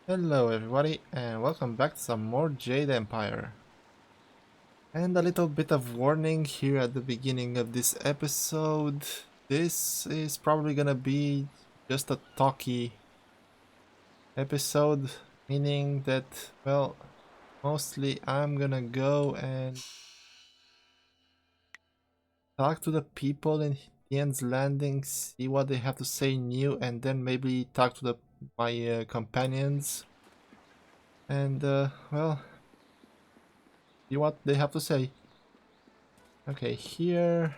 Hello everybody and welcome back to some more Jade Empire. And a little bit of warning here at the beginning of this episode. This is probably gonna be just a talky episode, meaning that, well, mostly I'm gonna go and talk to the people in Tien's Landing, see what they have to say new, and then maybe talk to my companions and, well, see what they have to say. Okay, here,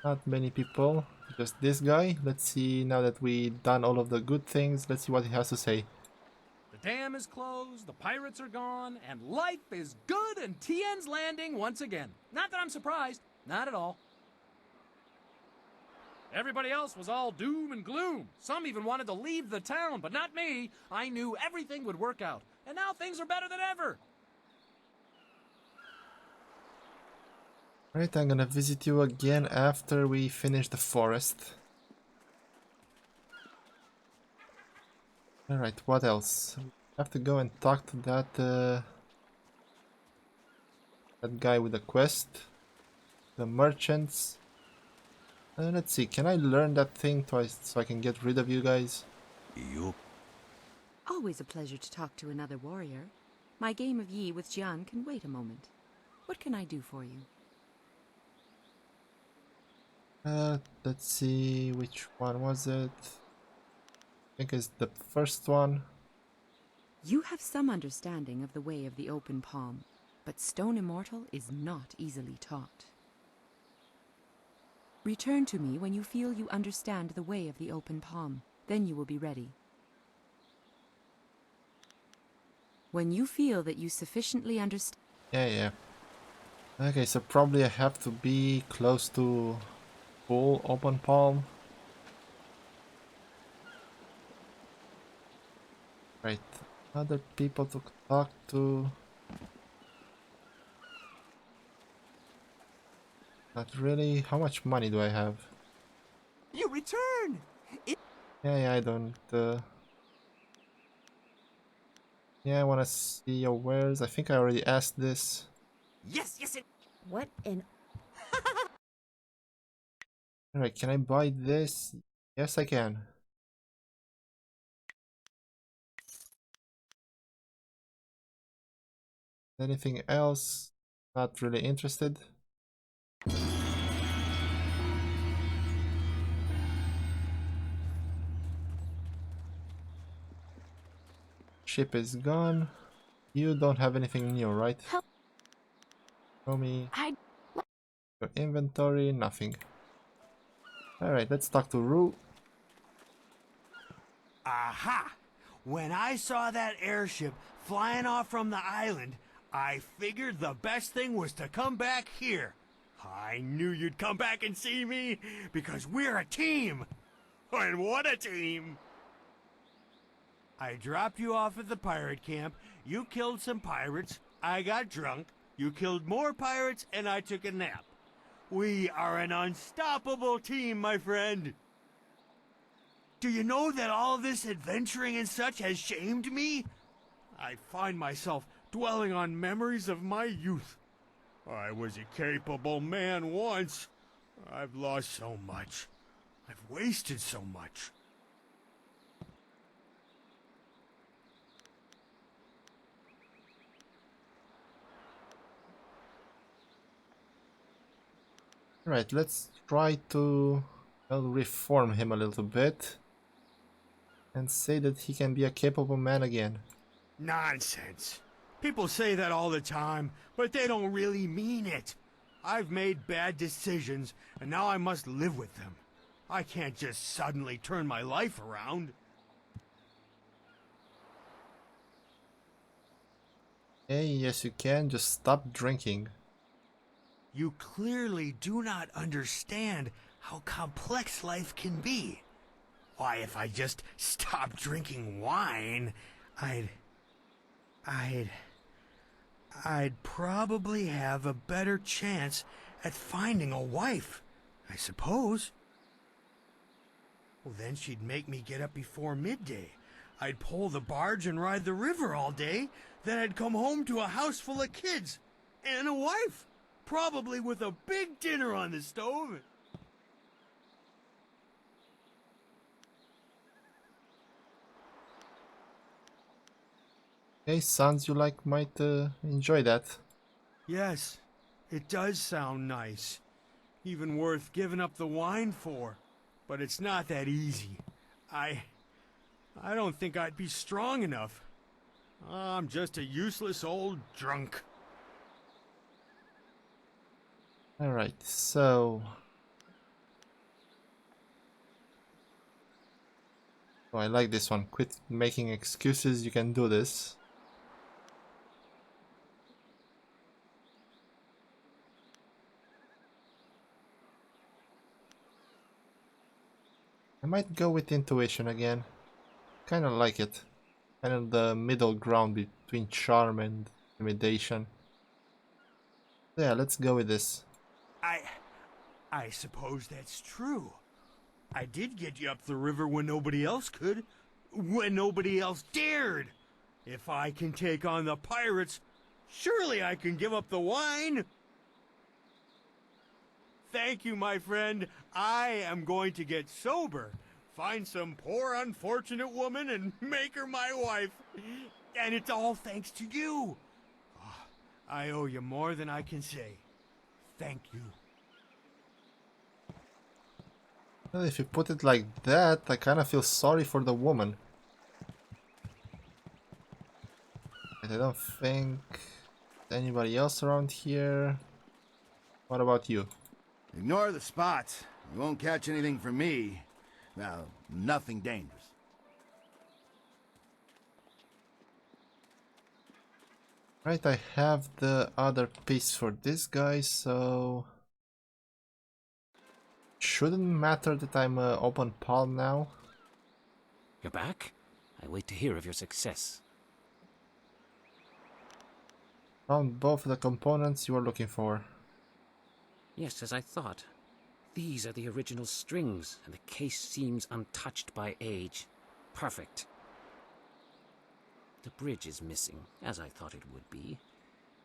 not many people, just this guy. Let's see, now that we done all of the good things, let's see what he has to say. The dam is closed, the pirates are gone, and life is good in Tien's Landing once again. Not that I'm surprised, not at all. Everybody else was all doom and gloom. Some even wanted to leave the town, but not me. I knew everything would work out, and now things are better than ever. Right, I'm gonna visit you again after we finish the forest. Alright, what else? We have to go and talk to that guy with the quest. The merchants. Let's see, can I learn that thing twice so I can get rid of you guys? Always a pleasure to talk to another warrior. My game of Yi with Jian can wait a moment. What can I do for you? Let's see, which one was it? I think it's the first one. You have some understanding of the way of the open palm, but Stone Immortal is not easily taught. Return to me when you feel you understand the way of the open palm. Then you will be ready. When you feel that you sufficiently understand... Yeah. Okay, so probably I have to be close to full open palm. Right, other people to talk to. Not really. How much money do I have? You return! Yeah, I don't. Yeah, I wanna see your wares. I think I already asked this. Yes, What in... Alright, can I buy this? Yes, I can. Anything else? Not really interested. Ship is gone. You don't have anything new, right? Help. Show me I... your inventory. Nothing. Alright, let's talk to Rue. Aha! When I saw that airship flying off from the island, I figured the best thing was to come back here. I knew you'd come back and see me, because we're a team! And what a team! I dropped you off at the pirate camp, you killed some pirates, I got drunk, you killed more pirates, and I took a nap. We are an unstoppable team, my friend! Do you know that all this adventuring and such has shamed me? I find myself dwelling on memories of my youth. I was a capable man once. I've lost so much. I've wasted so much. Right, let's try to, well, reform him a little bit and say that he can be a capable man again. Nonsense. People say that all the time, but they don't really mean it. I've made bad decisions, and now I must live with them. I can't just suddenly turn my life around. Hey, yes you can, just stop drinking. You clearly do not understand how complex life can be. Why, if I just stopped drinking wine, I'd probably have a better chance at finding a wife, I suppose. Well, then she'd make me get up before midday. I'd pull the barge and ride the river all day. Then I'd come home to a house full of kids and a wife, probably with a big dinner on the stove. Okay, sounds you like might enjoy that. Yes, it does sound nice. Even worth giving up the wine for. But it's not that easy. I don't think I'd be strong enough. I'm just a useless old drunk. Alright, so... Oh, I like this one. Quit making excuses, you can do this. I might go with intuition again. Kinda like it. Kind of the middle ground between charm and intimidation. Yeah, let's go with this. I suppose that's true. I did get you up the river when nobody else could. When nobody else dared. If I can take on the pirates, surely I can give up the wine. Thank you, my friend. I am going to get sober. Find some poor unfortunate woman and make her my wife. And it's all thanks to you. Ah, I owe you more than I can say. Thank you. Well, if you put it like that, I kinda feel sorry for the woman. But I don't think anybody else around here. What about you? Ignore the spots. You won't catch anything from me. Well, nothing dangerous. Right, I have the other piece for this guy, so... Shouldn't matter that I'm open palm now. You're back? I wait to hear of your success. Found both the components you were looking for. Yes, as I thought. These are the original strings, and the case seems untouched by age. Perfect. The bridge is missing, as I thought it would be.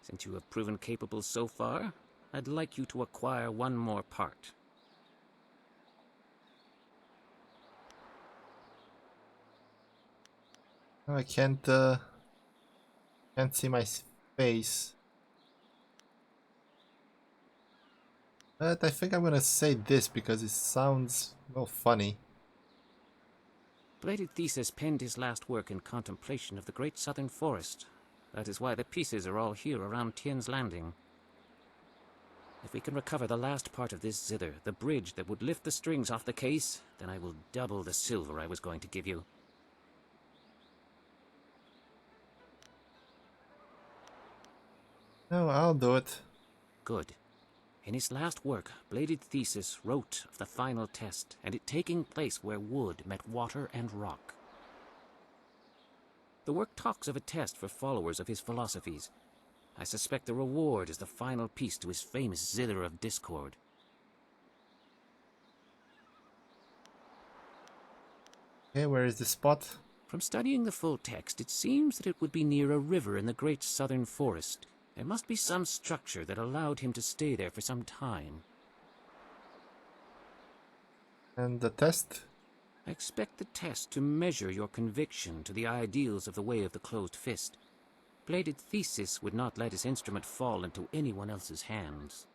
Since you have proven capable so far, I'd like you to acquire one more part. I can't see my face. But I think I'm gonna say this because it sounds, well, funny. Bladed Thesis penned his last work in contemplation of the great southern forest. That is why the pieces are all here around Tien's Landing. If we can recover the last part of this zither, the bridge that would lift the strings off the case, then I will double the silver I was going to give you. No, I'll do it. Good. In his last work, Bladed Thesis wrote of the final test, and it taking place where wood met water and rock. The work talks of a test for followers of his philosophies. I suspect the reward is the final piece to his famous Zither of Discord. Okay, where is the spot? From studying the full text, it seems that it would be near a river in the great southern forest. There must be some structure that allowed him to stay there for some time. And the test? I expect the test to measure your conviction to the ideals of the way of the closed fist. Bladed Thesis would not let his instrument fall into anyone else's hands.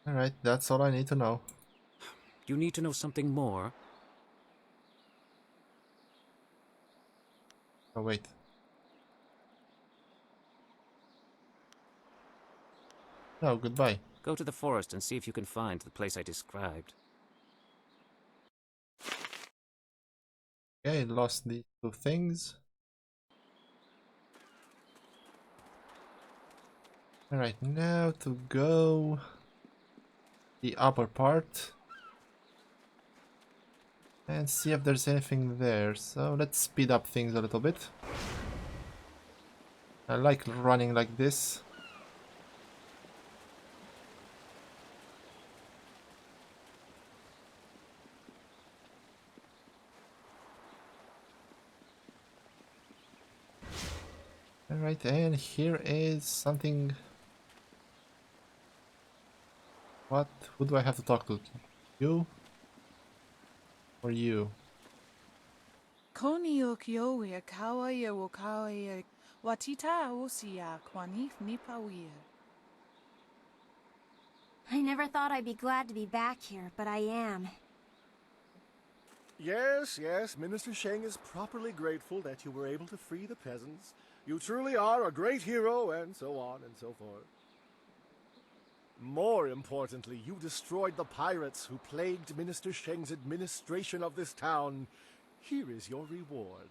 Alright, that's all I need to know. You need to know something more. Oh, wait. No, goodbye. Go to the forest and see if you can find the place I described. Okay, lost these two things. Alright, now to go the upper part and see if there's anything there. So let's speed up things a little bit. I like running like this. Alright, and here is something. What? Who do I have to talk to? You? Or you? Koni o kioia kawaia wo kawaia watita osia kwanif nipawia. I never thought I'd be glad to be back here, but I am. Yes, yes, Minister Sheng is properly grateful that you were able to free the peasants. You truly are a great hero, and so on and so forth. More importantly, you destroyed the pirates who plagued Minister Sheng's administration of this town. Here is your reward.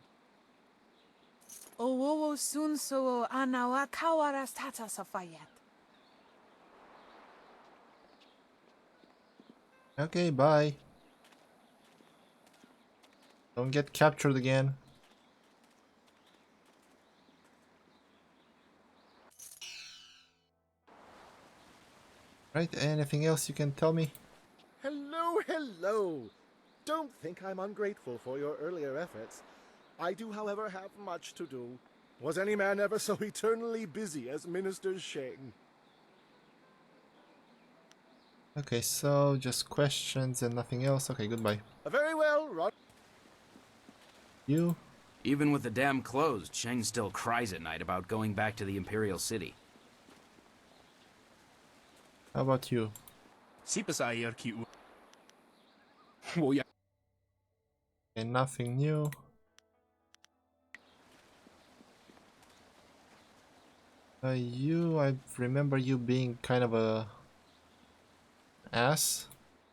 O wowo sun so anawa kawaras tata safayet. Okay, bye. Don't get captured again. Right, anything else you can tell me? Hello, hello! Don't think I'm ungrateful for your earlier efforts. I do, however, have much to do. Was any man ever so eternally busy as Minister Sheng? Okay, so just questions and nothing else. Okay, goodbye. Very well, run. You? Even with the dam closed, Sheng still cries at night about going back to the Imperial City. How about you? And nothing new. I remember you being kind of a ass.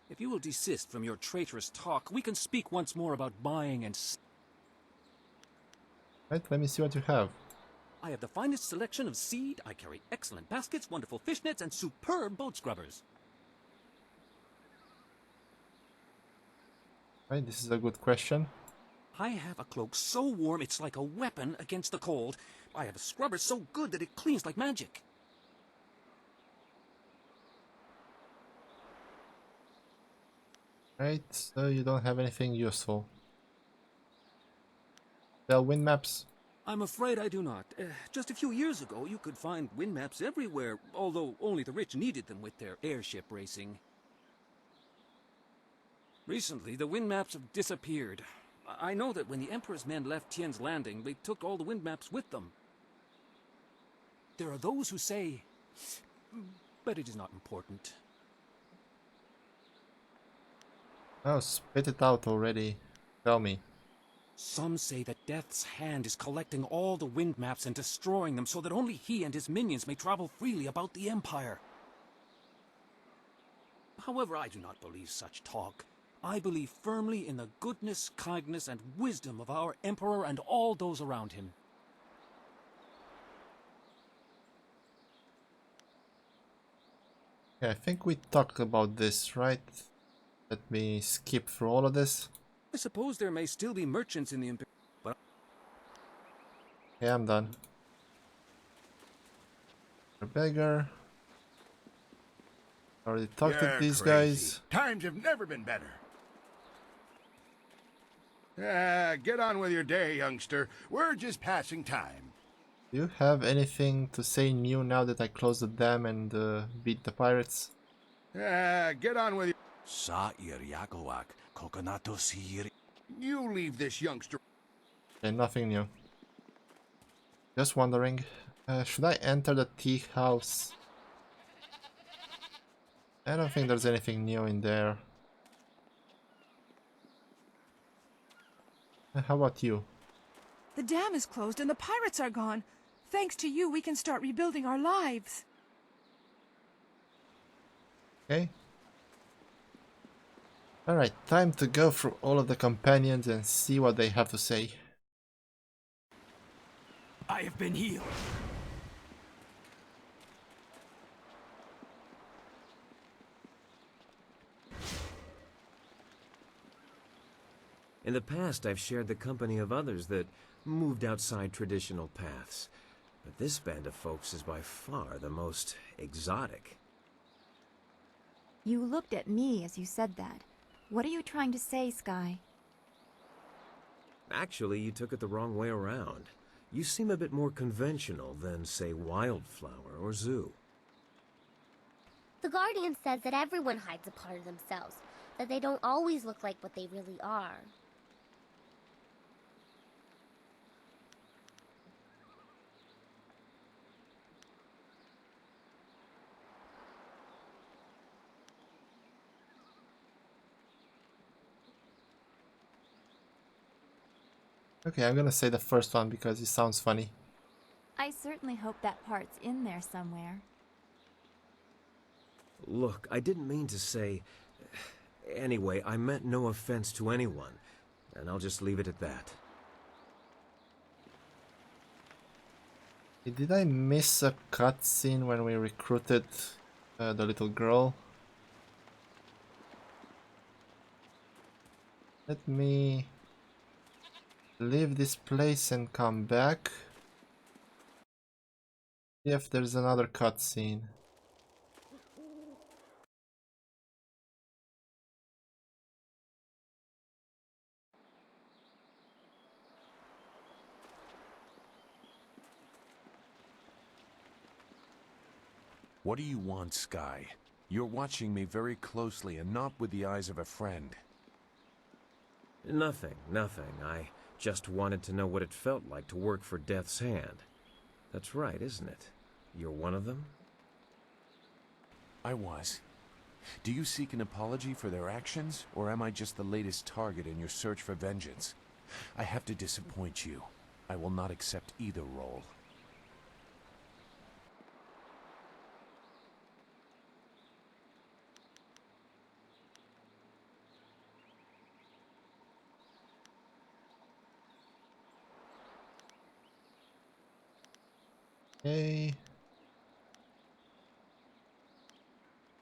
If you will desist from your traitorous talk, we can speak once more about buying and... Right, let me see what you have. I have the finest selection of seed, I carry excellent baskets, wonderful fishnets, and superb boat scrubbers. Right, this is a good question. I have a cloak so warm it's like a weapon against the cold. I have a scrubber so good that it cleans like magic. Right, so you don't have anything useful. Sell wind maps. I'm afraid I do not. Just a few years ago, you could find wind maps everywhere, although only the rich needed them with their airship racing. Recently, the wind maps have disappeared. I know that when the Emperor's men left Tien's Landing, they took all the wind maps with them. There are those who say, but it is not important. Oh, spit it out already. Tell me. Some say that Death's Hand is collecting all the wind maps and destroying them so that only he and his minions may travel freely about the Empire. However, I do not believe such talk. I believe firmly in the goodness, kindness, and wisdom of our Emperor and all those around him. Yeah, I think we talked about this, right? Let me skip through all of this. I suppose there may still be merchants in the Imperial, but... Yeah, I'm done. A beggar. Already talked to You're these crazy. guys. Times have never been better. Get on with your day, youngster. We're just passing time. Do you have anything to say new now that I closed the dam and beat the pirates? Get on with your... Sa iriakowak, kokonato siri. You leave this youngster... Okay, nothing new. Just wondering, should I enter the tea house? I don't think there's anything new in there. How about you? The dam is closed and the pirates are gone. Thanks to you, we can start rebuilding our lives. Okay. Alright, time to go through all of the companions and see what they have to say. I have been healed. In the past, I've shared the company of others that moved outside traditional paths. But this band of folks is by far the most exotic. You looked at me as you said that. What are you trying to say, Sky? Actually, you took it the wrong way around. You seem a bit more conventional than, say, Wildflower or Zoo. The Guardian says that everyone hides a part of themselves, that they don't always look like what they really are. Okay, I'm gonna say the first one because it sounds funny. I certainly hope that part's in there somewhere. Look, I didn't mean to say... Anyway, I meant no offense to anyone, and I'll just leave it at that. Did I miss a cutscene when we recruited the little girl? Let me leave this place and come back. See if there's another cutscene. What do you want, Sky? You're watching me very closely and not with the eyes of a friend. Nothing. I just wanted to know what it felt like to work for Death's Hand. That's right, isn't it? You're one of them? I was. Do you seek an apology for their actions, or am I just the latest target in your search for vengeance? I have to disappoint you. I will not accept either role. Okay.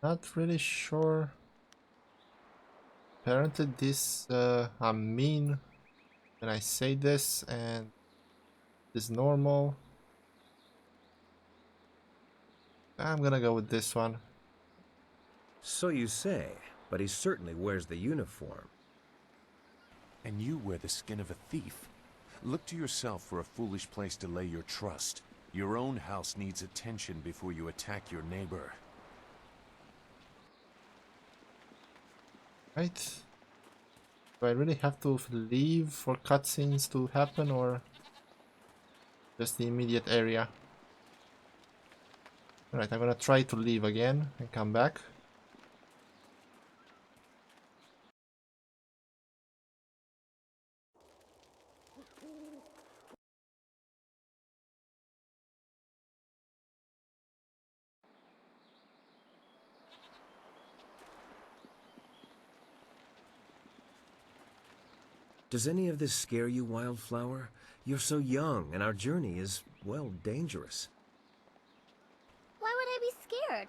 Not really sure. Apparently this, I'm mean when I say this, and this is normal. I'm gonna go with this one. So you say, but he certainly wears the uniform. And you wear the skin of a thief. Look to yourself for a foolish place to lay your trust. Your own house needs attention before you attack your neighbor. Right? Do I really have to leave for cutscenes to happen, or just the immediate area? Alright, I'm gonna try to leave again and come back. Does any of this scare you, Wildflower? You're so young, and our journey is, well, dangerous. Why would I be scared?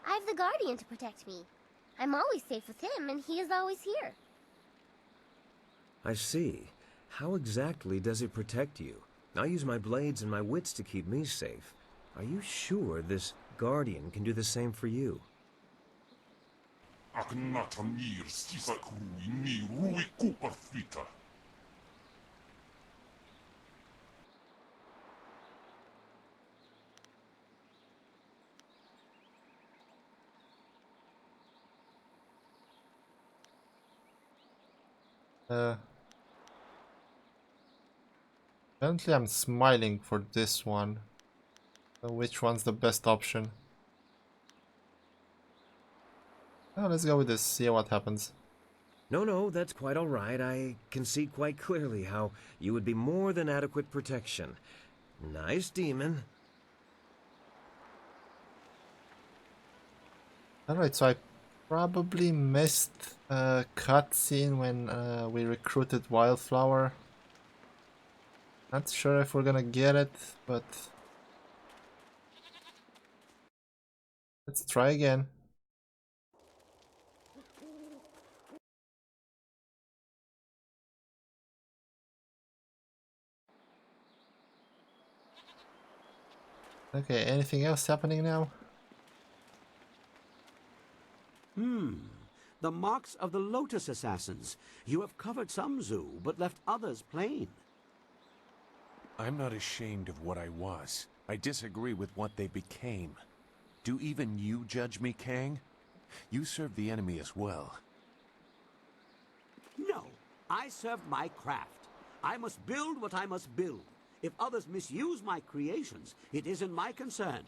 I have the Guardian to protect me. I'm always safe with him, and he is always here. I see. How exactly does it protect you? I use my blades and my wits to keep me safe. Are you sure this Guardian can do the same for you? Apparently I'm smiling for this one. So which one's the best option? Oh, let's go with this, see what happens. No, that's quite all right. I can see quite clearly how you would be more than adequate protection. Nice demon. Alright, so I probably missed a cutscene when we recruited Wildflower. Not sure if we're gonna get it, but let's try again. Okay, anything else happening now? The marks of the Lotus Assassins. You have covered some zoo, but left others plain. I'm not ashamed of what I was. I disagree with what they became. Do even you judge me, Kang? You serve the enemy as well. No, I serve my craft. I must build what I must build. If others misuse my creations, it isn't my concern.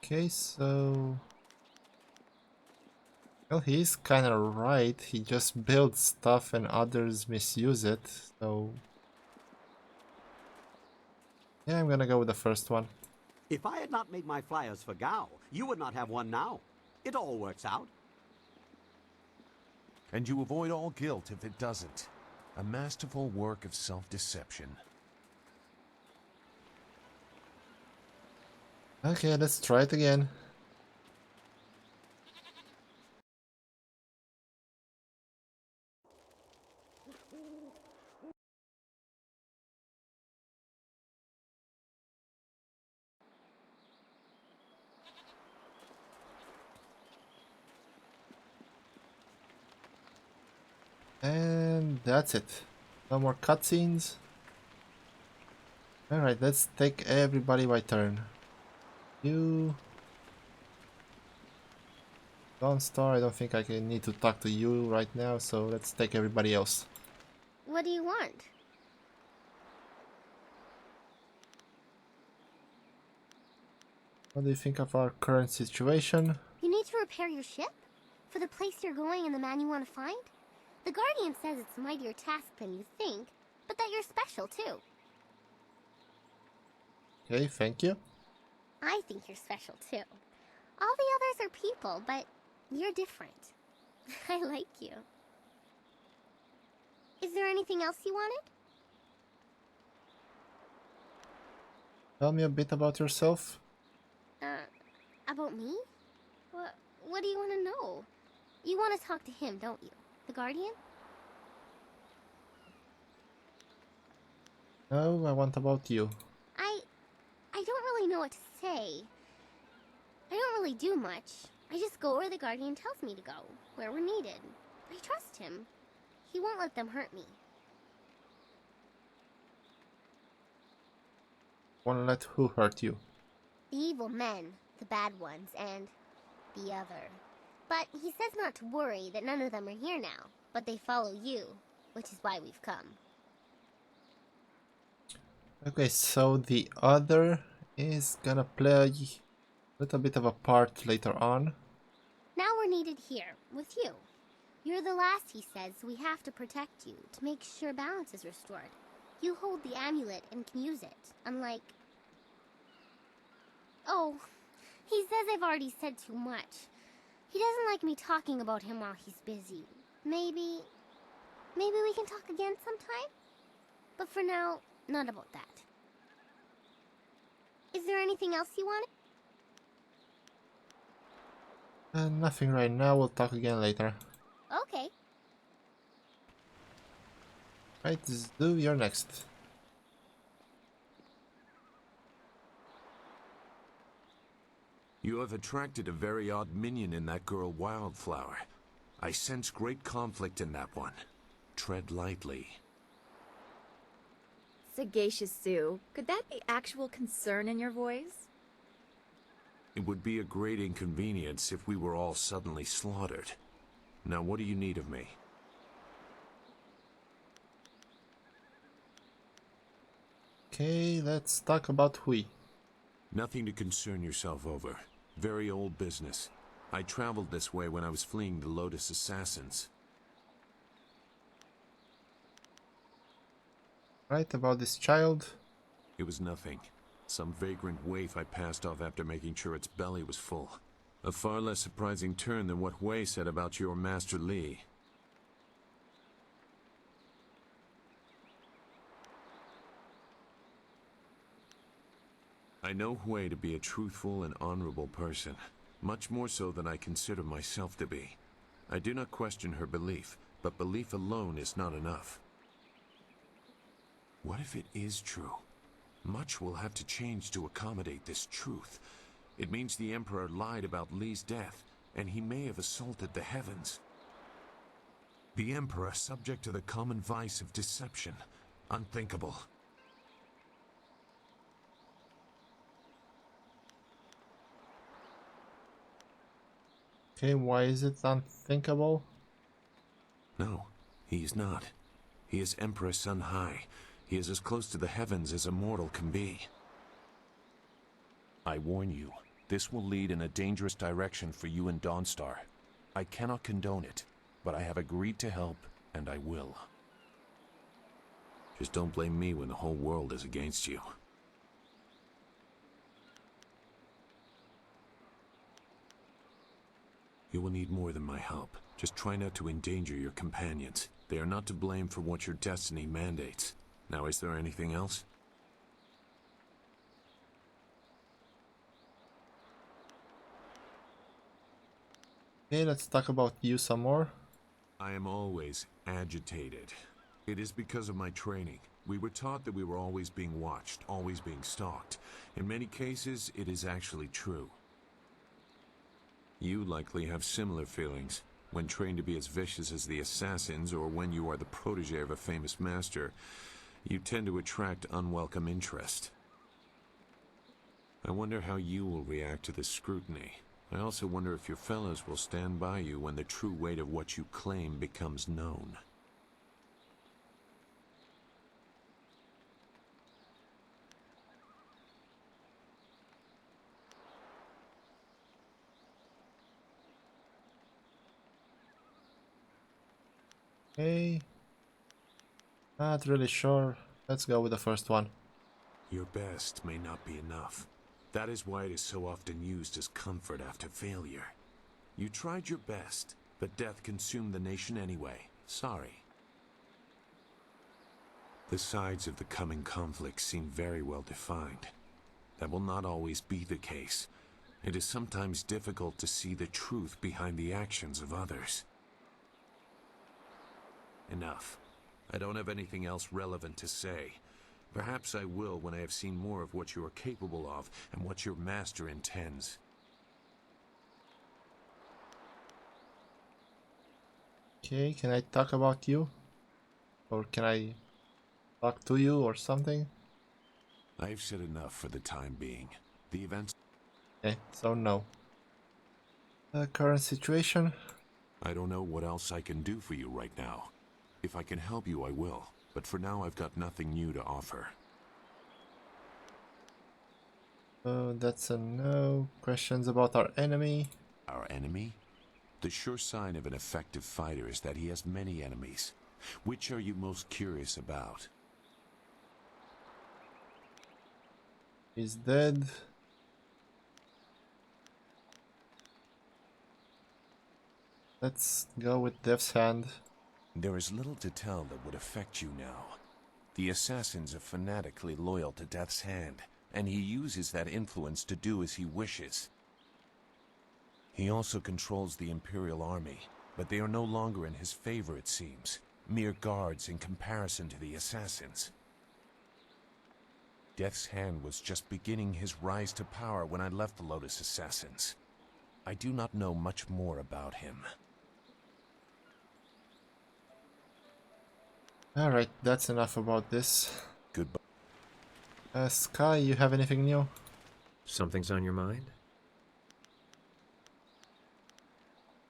Okay, so... Well, he's kinda right. He just builds stuff and others misuse it, so... Yeah, I'm gonna go with the first one. If I had not made my flyers for Gao, you would not have one now. It all works out. And you avoid all guilt if it doesn't. A masterful work of self-deception. Okay, let's try it again. And that's it. No more cutscenes. Alright, let's take everybody by turn. You... Dawnstar, I don't think I can need to talk to you right now, so let's take everybody else. What do you want? What do you think of our current situation? You need to repair your ship? For the place you're going and the man you want to find? The Guardian says it's a mightier task than you think, but that you're special too. Okay, thank you. I think you're special too. All the others are people, but you're different. I like you. Is there anything else you wanted? Tell me a bit about yourself. About me? What do you want to know? You want to talk to him, don't you? The Guardian? No, I want about you. I don't really know what to say. I don't really do much. I just go where the Guardian tells me to go, where we're needed. I trust him. He won't let them hurt me. Wanna let who hurt you? The evil men, the bad ones, and the other. But he says not to worry, that none of them are here now, but they follow you, which is why we've come. Okay, so the other is gonna play a little bit of a part later on. Now we're needed here, with you. You're the last, he says, so we have to protect you, to make sure balance is restored. You hold the amulet and can use it, unlike... Oh, he says I've already said too much. He doesn't like me talking about him while he's busy. Maybe we can talk again sometime? But for now, not about that. Is there anything else you wanted? Nothing right now, we'll talk again later. Okay. Right, Zoo, you're next. You have attracted a very odd minion in that girl Wildflower. I sense great conflict in that one. Tread lightly. Sagacious Sue, could that be actual concern in your voice? It would be a great inconvenience if we were all suddenly slaughtered. Now, what do you need of me? Okay, let's talk about Hui. Nothing to concern yourself over. Very old business. I traveled this way when I was fleeing the Lotus Assassins. Right, about this child? It was nothing. Some vagrant waif I passed off after making sure its belly was full. A far less surprising turn than what Hui said about your Master Li. I know Hui to be a truthful and honorable person, much more so than I consider myself to be. I do not question her belief, but belief alone is not enough. What if it is true? Much will have to change to accommodate this truth. It means the Emperor lied about Li's death, and he may have assaulted the heavens. The Emperor subject to the common vice of deception. Unthinkable. Okay, why is it unthinkable? No, he is not. He is Empress on high. He is as close to the heavens as a mortal can be. I warn you, this will lead in a dangerous direction for you and Dawnstar. I cannot condone it, but I have agreed to help, and I will. Just don't blame me when the whole world is against you. You will need more than my help. Just try not to endanger your companions. They are not to blame for what your destiny mandates. Now, is there anything else? Okay, let's talk about you some more. I am always agitated. It is because of my training. We were taught that we were always being watched, always being stalked. In many cases, it is actually true. You likely have similar feelings. When trained to be as vicious as the assassins, or when you are the protege of a famous master, you tend to attract unwelcome interest. I wonder how you will react to this scrutiny. I also wonder if your fellows will stand by you when the true weight of what you claim becomes known. Okay. Not really sure. Let's go with the first one. Your best may not be enough. That is why it is so often used as comfort after failure. You tried your best, but death consumed the nation anyway. Sorry. The sides of the coming conflict seem very well defined. That will not always be the case. It is sometimes difficult to see the truth behind the actions of others. Enough. I don't have anything else relevant to say. Perhaps I will when I have seen more of what you are capable of and what your master intends. Okay, can I talk about you? Or can I talk to you or something? I've said enough for the time being. The events... Okay, so no. The current situation? I don't know what else I can do for you right now. If I can help you, I will. But for now, I've got nothing new to offer. That's a no. Questions about our enemy? Our enemy? The sure sign of an effective fighter is that he has many enemies. Which are you most curious about? He's dead. Let's go with Death's Hand. There is little to tell that would affect you now. The assassins are fanatically loyal to Death's Hand, and he uses that influence to do as he wishes. He also controls the Imperial Army, but they are no longer in his favor, it seems. Mere guards in comparison to the assassins. Death's Hand was just beginning his rise to power when I left the Lotus Assassins. I do not know much more about him. Alright, that's enough about this. Goodbye. Sky, you have anything new? Something's on your mind?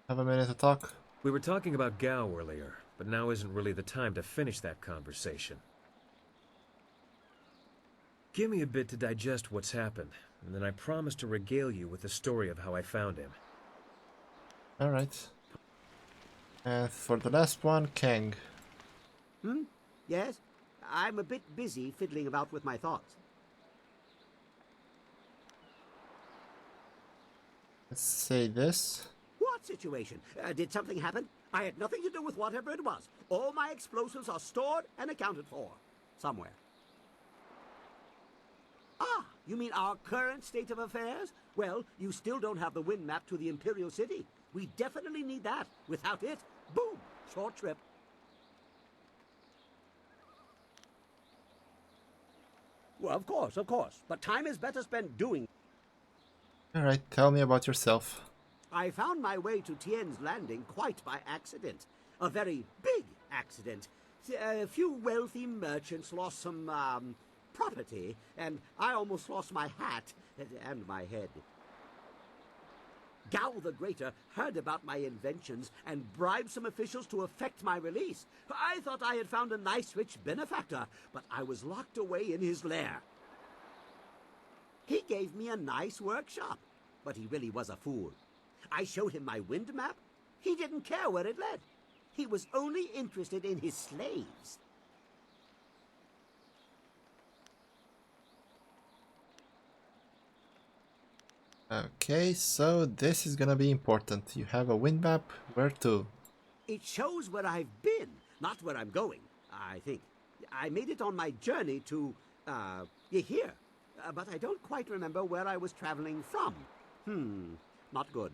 Have a minute to talk? We were talking about Gao earlier, but now isn't really the time to finish that conversation. Give me a bit to digest what's happened, and then I promise to regale you with the story of how I found him. Alright. And for the last one, Kang. Yes? I'm a bit busy fiddling about with my thoughts. Let's say this. What situation? Did something happen? I had nothing to do with whatever it was. All my explosives are stored and accounted for. Somewhere. Ah, you mean our current state of affairs? Well, you still don't have the wind map to the Imperial City. We definitely need that. Without it, boom, short trip. Well, of course, of course. But time is better spent doing. Alright, tell me about yourself. I found my way to Tien's Landing quite by accident. A very big accident. A few wealthy merchants lost some, property, and I almost lost my hat and my head. Gao the Greater heard about my inventions and bribed some officials to effect my release. I thought I had found a nice rich benefactor, but I was locked away in his lair. He gave me a nice workshop, but he really was a fool. I showed him my wind map. He didn't care where it led. He was only interested in his slaves. Okay, so this is gonna be important. You have a wind map. Where to? It shows where I've been, not where I'm going, I think. I made it on my journey to, here. But I don't quite remember where I was traveling from. Not good.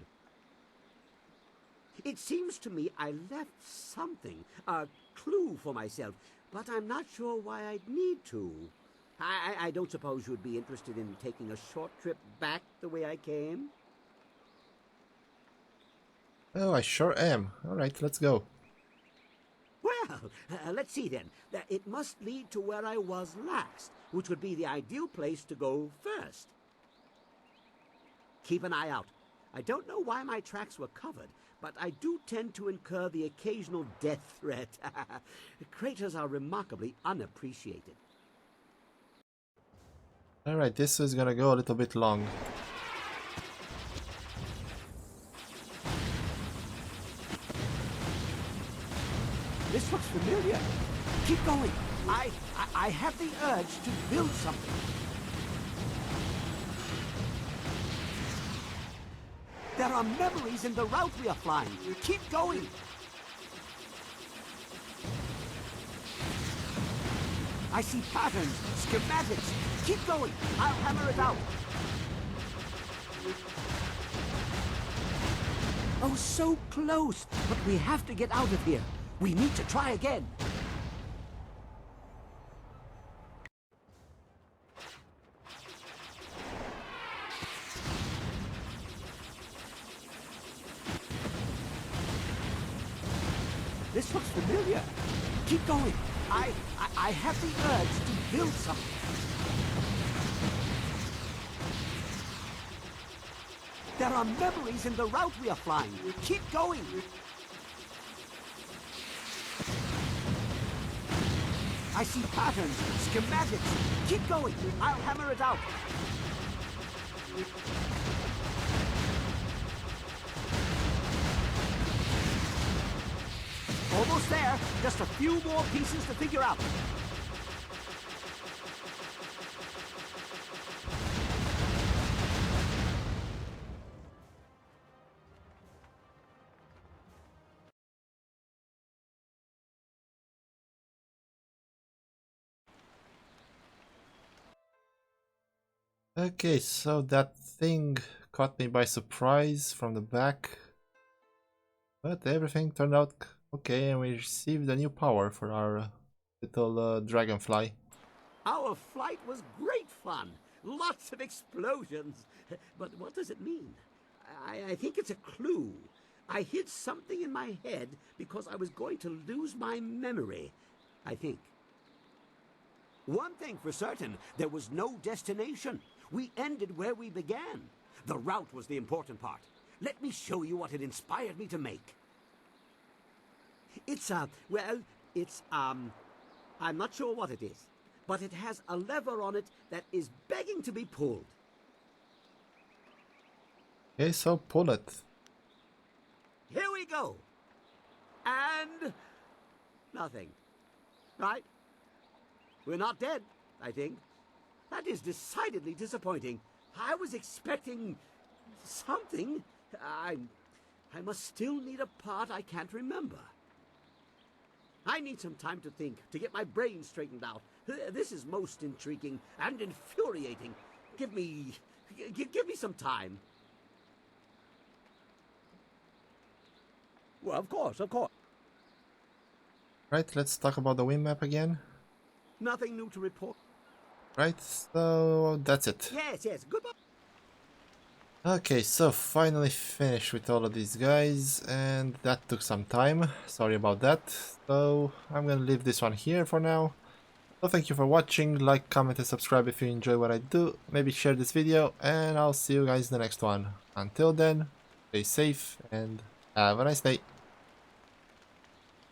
It seems to me I left something, a clue for myself, but I'm not sure why I'd need to. I don't suppose you'd be interested in taking a short trip back the way I came? Oh, I sure am. Alright, let's go. Well, let's see then. It must lead to where I was last, which would be the ideal place to go first. Keep an eye out. I don't know why my tracks were covered, but I do tend to incur the occasional death threat. Craters are remarkably unappreciated. Alright, this is gonna go a little bit long. This looks familiar. Keep going. I have the urge to build something. There are memories in the route we are flying. Keep going. I see patterns, schematics. Keep going. I'll hammer it out. Oh, so close. But we have to get out of here. We need to try again. This looks familiar. Keep going. I have the urge to build something. There are memories in the route we are flying. Keep going. I see patterns, schematics. Keep going. I'll hammer it out. Almost there. Just a few more pieces to figure out. Okay, so that thing caught me by surprise from the back. But everything turned out okay, and we received a new power for our little dragonfly. Our flight was great fun. Lots of explosions. But what does it mean? I think it's a clue. I hid something in my head because I was going to lose my memory, I think. One thing for certain, there was no destination. We ended where we began. The route was the important part. Let me show you what it inspired me to make. It's, I'm not sure what it is, but it has a lever on it that is begging to be pulled. Okay, so pull it. Here we go. And nothing. Right? We're not dead, I think. That is decidedly disappointing. I was expecting something. I must still need a part I can't remember. I need some time to think, to get my brain straightened out. This is most intriguing and infuriating. Give me some time. Well, of course. Right, let's talk about the wind map again. Nothing new to report. Right, so that's it. Yes, yes, goodbye. Okay, so finally finished with all of these guys, and that took some time. Sorry about that. So I'm gonna leave this one here for now. So thank you for watching, like, comment and subscribe if you enjoy what I do. Maybe share this video, and I'll see you guys in the next one. Until then, stay safe and have a nice day.